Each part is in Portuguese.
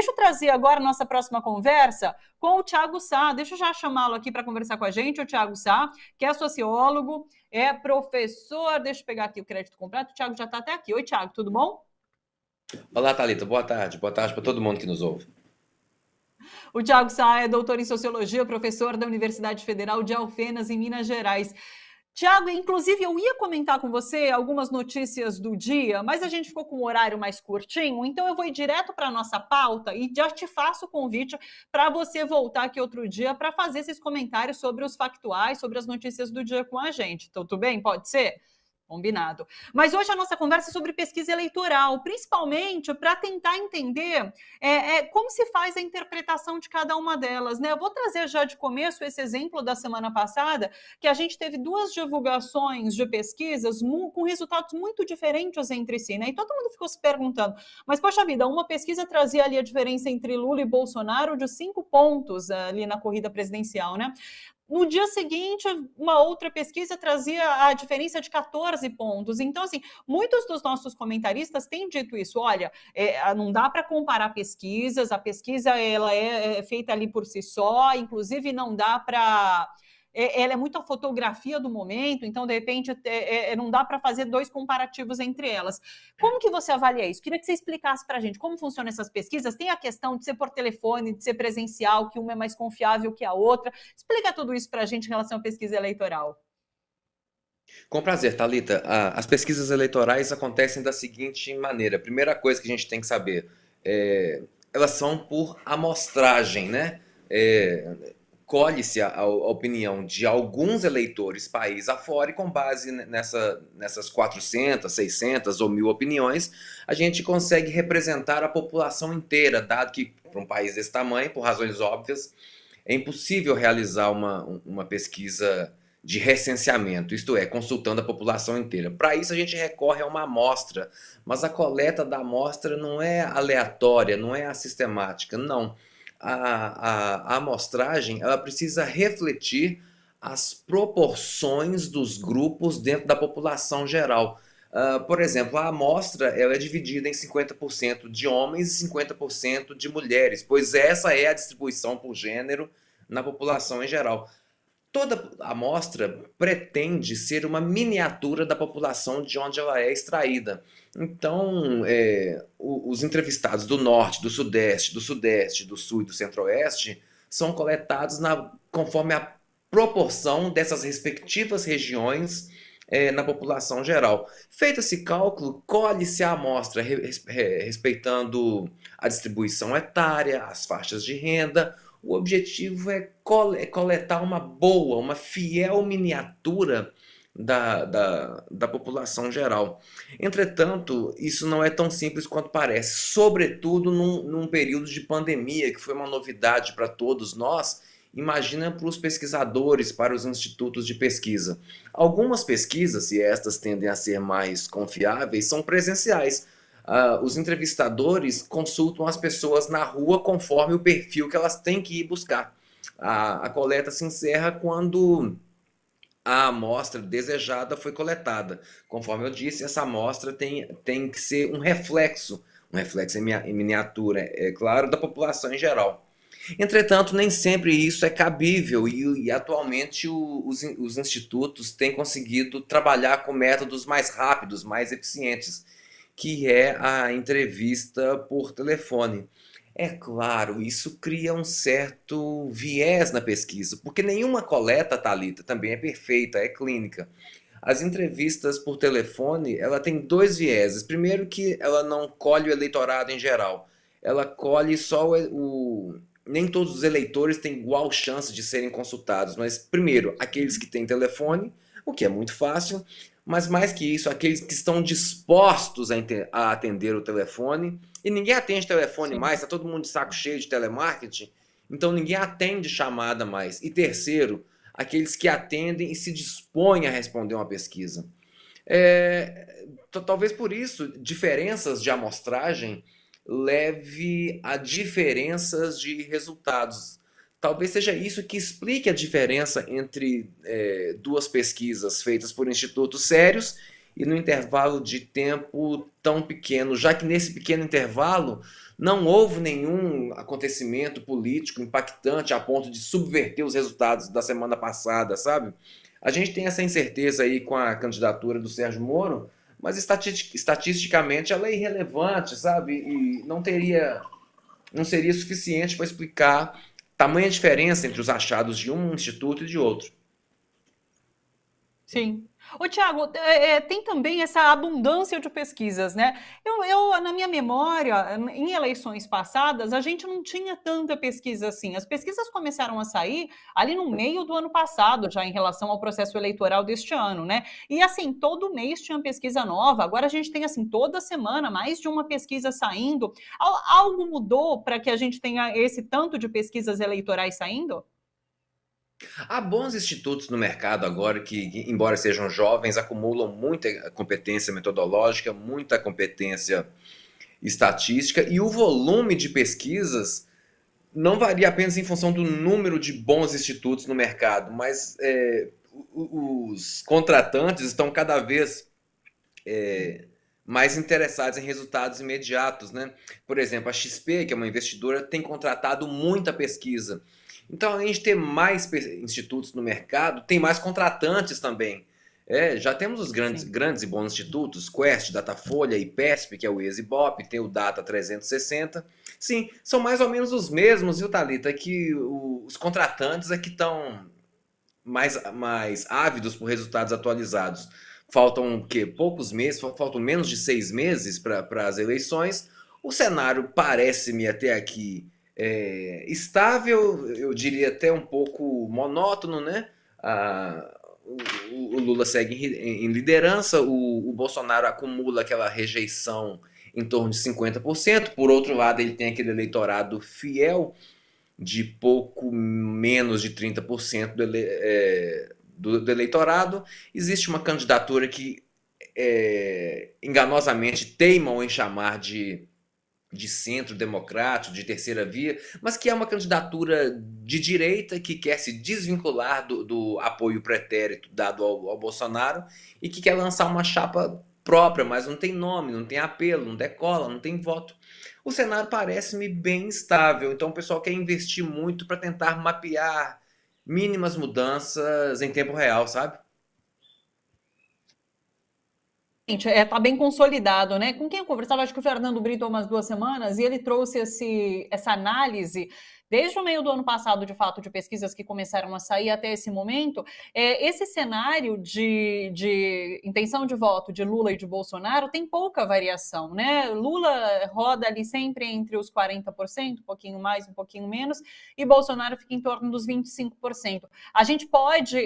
Deixa eu trazer agora a nossa próxima conversa com o Thiago Sá. Deixa eu já chamá-lo aqui para conversar com a gente, o Thiago Sá, que é sociólogo, é professor. Deixa eu pegar aqui o crédito completo. O Thiago já está até aqui. Oi, Thiago, tudo bom? Olá, Thalita. Boa tarde. Boa tarde para todo mundo que nos ouve. O Thiago Sá é doutor em Sociologia, professor da Universidade Federal de Alfenas, em Minas Gerais. Tiago, inclusive eu ia comentar com você algumas notícias do dia, mas a gente ficou com um horário mais curtinho, então eu vou ir direto para a nossa pauta e já te faço o convite para você voltar aqui outro dia para fazer esses comentários sobre os factuais, sobre as notícias do dia com a gente. Então, tudo bem? Pode ser? Combinado. Mas hoje a nossa conversa é sobre pesquisa eleitoral, principalmente para tentar entender como se faz a interpretação de cada uma delas, né? Eu vou trazer já de começo esse exemplo da semana passada, que a gente teve duas divulgações de pesquisas com resultados muito diferentes entre si, né? E todo mundo ficou se perguntando, mas poxa vida, uma pesquisa trazia ali a diferença entre Lula e Bolsonaro de 5 pontos ali na corrida presidencial, né? No dia seguinte, uma outra pesquisa trazia a diferença de 14 pontos. Então, assim, muitos dos nossos comentaristas têm dito isso. Olha, não dá para comparar pesquisas, a pesquisa ela é feita ali por si só, inclusive não dá para... Ela é muito a fotografia do momento, então, de repente, não dá para fazer dois comparativos entre elas. Como que você avalia isso? Queria que você explicasse para a gente como funcionam essas pesquisas. Tem a questão de ser por telefone, de ser presencial, que uma é mais confiável que a outra. Explica tudo isso para a gente em relação à pesquisa eleitoral. Com prazer, Thalita. As pesquisas eleitorais acontecem da seguinte maneira. A primeira coisa que a gente tem que saber elas são por amostragem, né? Colhe-se a opinião de alguns eleitores país afora e com base nessas 400, 600 ou 1.000 opiniões, a gente consegue representar a população inteira, dado que para um país desse tamanho, por razões óbvias, é impossível realizar uma pesquisa de recenseamento, isto é, consultando a população inteira. Para isso a gente recorre a uma amostra, mas a coleta da amostra não é aleatória, não é assistemática, não. A amostragem ela precisa refletir as proporções dos grupos dentro da população geral. Por exemplo, a amostra ela é dividida em 50% de homens e 50% de mulheres, pois essa é a distribuição por gênero na população em geral. Toda amostra pretende ser uma miniatura da população de onde ela é extraída. Então, os entrevistados do norte, do sudeste, do sul e do centro-oeste são coletados conforme a proporção dessas respectivas regiões na população geral. Feito esse cálculo, colhe-se a amostra respeitando a distribuição etária, as faixas de renda. O objetivo é coletar uma boa, uma fiel miniatura da população geral. Entretanto, isso não é tão simples quanto parece, sobretudo num período de pandemia, que foi uma novidade para todos nós. Imagina para os pesquisadores, para os institutos de pesquisa. Algumas pesquisas, e estas tendem a ser mais confiáveis, são presenciais. Os entrevistadores consultam as pessoas na rua conforme o perfil que elas têm que ir buscar. A coleta se encerra quando a amostra desejada foi coletada. Conforme eu disse, essa amostra tem que ser um reflexo em miniatura, é claro, da população em geral. Entretanto, nem sempre isso é cabível e atualmente os institutos têm conseguido trabalhar com métodos mais rápidos, mais eficientes, que é a entrevista por telefone. É claro, isso cria um certo viés na pesquisa, porque nenhuma coleta, Thalita, também é perfeita, é clínica. As entrevistas por telefone, ela tem dois vieses. Primeiro que ela não colhe o eleitorado em geral. Ela colhe só nem todos os eleitores têm igual chance de serem consultados, mas primeiro, aqueles que têm telefone, o que é muito fácil, mas mais que isso, aqueles que estão dispostos a atender o telefone, e ninguém atende telefone Sim. mais, está todo mundo de saco cheio de telemarketing, então ninguém atende chamada mais. E terceiro, aqueles que atendem e se dispõem a responder uma pesquisa. Talvez por isso, diferenças de amostragem leve a diferenças de resultados. Talvez seja isso que explique a diferença entre duas pesquisas feitas por institutos sérios e no intervalo de tempo tão pequeno, já que nesse pequeno intervalo Não houve nenhum acontecimento político impactante a ponto de subverter os resultados da semana passada, sabe? A gente tem essa incerteza aí com a candidatura do Sérgio Moro, mas estatisticamente ela é irrelevante, sabe? E não seria suficiente para explicar tamanha diferença entre os achados de um instituto e de outro. Sim. Ô, Tiago, tem também essa abundância de pesquisas, né? Na minha memória, em eleições passadas, a gente não tinha tanta pesquisa assim. As pesquisas começaram a sair ali no meio do ano passado, já em relação ao processo eleitoral deste ano, né? E assim, todo mês tinha pesquisa nova. Agora a gente tem assim toda semana mais de uma pesquisa saindo. Algo mudou para que a gente tenha esse tanto de pesquisas eleitorais saindo? Há bons institutos no mercado agora embora sejam jovens, acumulam muita competência metodológica, muita competência estatística, e o volume de pesquisas não varia apenas em função do número de bons institutos no mercado, mas os contratantes estão cada vez mais interessados em resultados imediatos, né? Por exemplo, a XP, que é uma investidora, tem contratado muita pesquisa. Então, além de ter mais institutos no mercado, tem mais contratantes também. Já temos os Sim. grandes e bons institutos, Quest, Datafolha, IPESP, que é o ESIBOP, tem o Data 360. Sim, são mais ou menos os mesmos, viu, Thalita? Que os contratantes é que estão mais ávidos por resultados atualizados. Faltam o quê? Poucos meses, faltam menos de 6 meses para as eleições. O cenário parece-me até aqui estável, eu diria até um pouco monótono, né? O Lula segue em liderança, o Bolsonaro acumula aquela rejeição em torno de 50%. Por outro lado, ele tem aquele eleitorado fiel de pouco menos de 30% do eleitorado. Existe uma candidatura que enganosamente teimam em chamar de centro democrático, de terceira via, mas que é uma candidatura de direita que quer se desvincular do apoio pretérito dado ao Bolsonaro e que quer lançar uma chapa própria, mas não tem nome, não tem apelo, não decola, não tem voto. O cenário parece-me bem estável, então o pessoal quer investir muito para tentar mapear mínimas mudanças em tempo real, sabe? Tá bem consolidado, né? Com quem eu conversava, acho que o Fernando Brito há umas 2 semanas, e ele trouxe essa análise desde o meio do ano passado, de fato, de pesquisas que começaram a sair até esse momento. Esse cenário de intenção de voto de Lula e de Bolsonaro tem pouca variação, né? Lula roda ali sempre entre os 40%, um pouquinho mais, um pouquinho menos, e Bolsonaro fica em torno dos 25%. A gente pode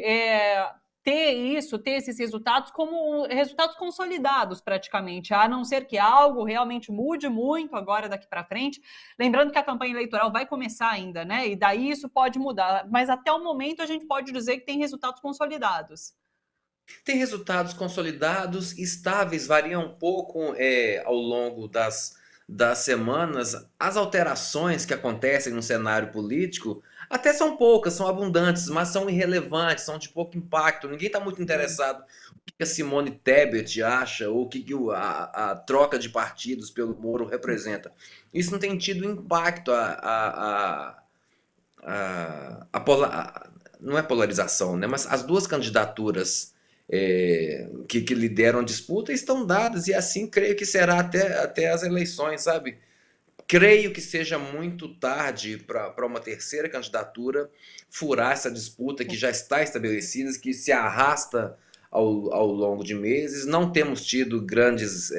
ter esses resultados como resultados consolidados praticamente, a não ser que algo realmente mude muito agora daqui para frente. Lembrando que a campanha eleitoral vai começar ainda, né? E daí isso pode mudar, mas até o momento a gente pode dizer que tem resultados consolidados. Tem resultados consolidados, estáveis, variam um pouco ao longo das semanas. As alterações que acontecem no cenário político até são poucas, são abundantes, mas são irrelevantes, são de pouco impacto. Ninguém está muito interessado no que a Simone Tebet acha ou o que a troca de partidos pelo Moro representa. Isso não tem tido impacto. Não é polarização, né? Mas as duas candidaturas que lideram a disputa estão dadas, e assim creio que será até as eleições, sabe? Creio que seja muito tarde para uma terceira candidatura furar essa disputa que já está estabelecida, que se arrasta ao longo de meses. Não temos tido grandes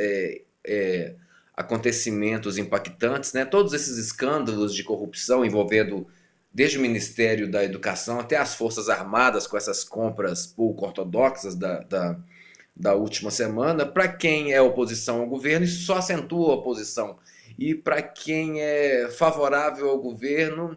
acontecimentos impactantes, né? Todos esses escândalos de corrupção envolvendo desde o Ministério da Educação até as Forças Armadas, com essas compras pouco ortodoxas da última semana, para quem é oposição ao governo, isso só acentua a oposição. E para quem é favorável ao governo,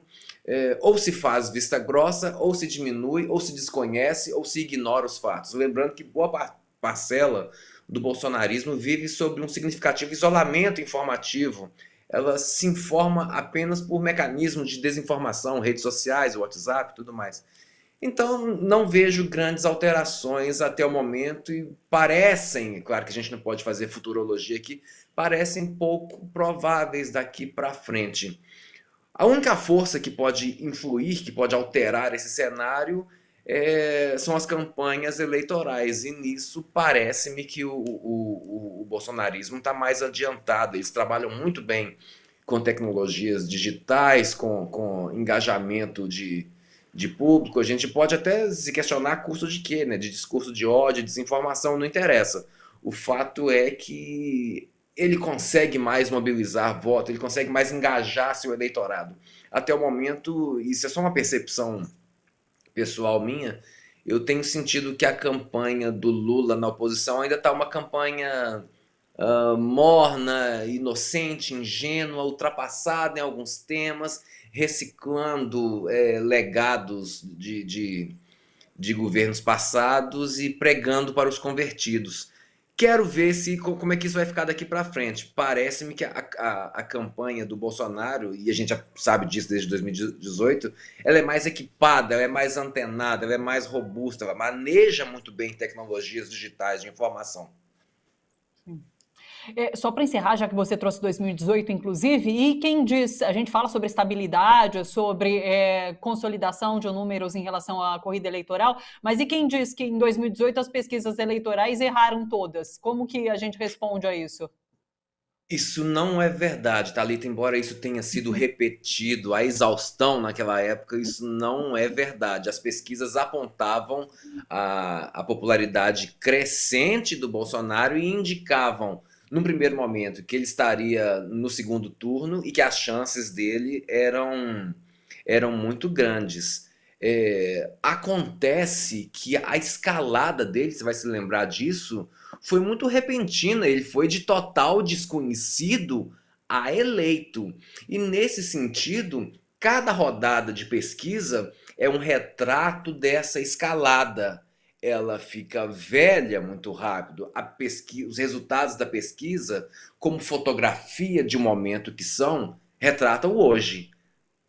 ou se faz vista grossa, ou se diminui, ou se desconhece, ou se ignora os fatos. Lembrando que boa parcela do bolsonarismo vive sob um significativo isolamento informativo. Ela se informa apenas por mecanismos de desinformação, redes sociais, WhatsApp e tudo mais. Então, não vejo grandes alterações até o momento e parecem, claro que a gente não pode fazer futurologia aqui, parecem pouco prováveis daqui para frente. A única força que pode influir, que pode alterar esse cenário, são as campanhas eleitorais. E nisso parece-me que o bolsonarismo está mais adiantado. Eles trabalham muito bem com tecnologias digitais, com engajamento de público. A gente pode até se questionar curso de quê, né? De discurso de ódio, desinformação, não interessa. O fato é que ele consegue mais mobilizar voto, ele consegue mais engajar seu eleitorado. Até o momento, isso é só uma percepção pessoal minha, eu tenho sentido que a campanha do Lula na oposição ainda está uma campanha morna, inocente, ingênua, ultrapassada em alguns temas, reciclando legados de governos passados e pregando para os convertidos. Quero ver se como é que isso vai ficar daqui para frente. Parece-me que a campanha do Bolsonaro, e a gente já sabe disso desde 2018, ela é mais equipada, ela é mais antenada, ela é mais robusta, ela maneja muito bem tecnologias digitais de informação. Só para encerrar, já que você trouxe 2018, inclusive, e quem diz, a gente fala sobre estabilidade, sobre consolidação de números em relação à corrida eleitoral, mas e quem diz que em 2018 as pesquisas eleitorais erraram todas? Como que a gente responde a isso? Isso não é verdade, Thalita, embora isso tenha sido repetido à exaustão naquela época, isso não é verdade. As pesquisas apontavam a popularidade crescente do Bolsonaro e indicavam, num primeiro momento, que ele estaria no segundo turno e que as chances dele eram muito grandes. Acontece que a escalada dele, você vai se lembrar disso, foi muito repentina. Ele foi de total desconhecido a eleito. E nesse sentido, cada rodada de pesquisa é um retrato dessa escalada. Ela fica velha muito rápido. Os resultados da pesquisa, como fotografia de um momento que são, retratam o hoje.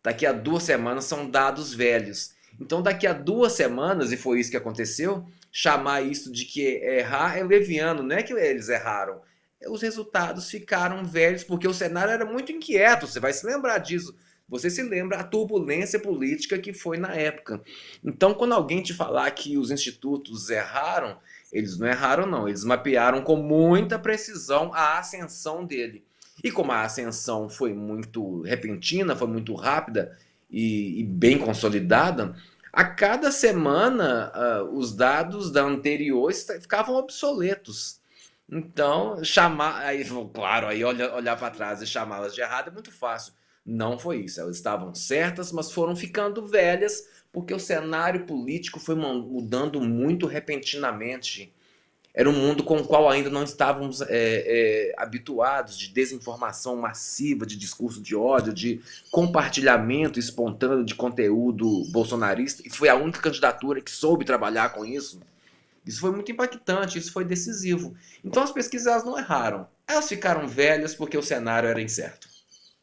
Daqui a 2 semanas são dados velhos. Então, daqui a 2 semanas, e foi isso que aconteceu, chamar isso de que errar é leviano, não é que eles erraram. Os resultados ficaram velhos porque o cenário era muito inquieto, você vai se lembrar disso. Você se lembra a turbulência política que foi na época. Então, quando alguém te falar que os institutos erraram, eles não erraram, não. Eles mapearam com muita precisão a ascensão dele. E como a ascensão foi muito repentina, foi muito rápida e bem consolidada, a cada semana os dados da anterior ficavam obsoletos. Então, aí, claro, aí olhar para trás e chamá-las de errado é muito fácil. Não foi isso. Elas estavam certas, mas foram ficando velhas porque o cenário político foi mudando muito repentinamente. Era um mundo com o qual ainda não estávamos habituados, de desinformação massiva, de discurso de ódio, de compartilhamento espontâneo de conteúdo bolsonarista, e foi a única candidatura que soube trabalhar com isso. Isso foi muito impactante, isso foi decisivo. Então as pesquisas não erraram, elas ficaram velhas porque o cenário era incerto.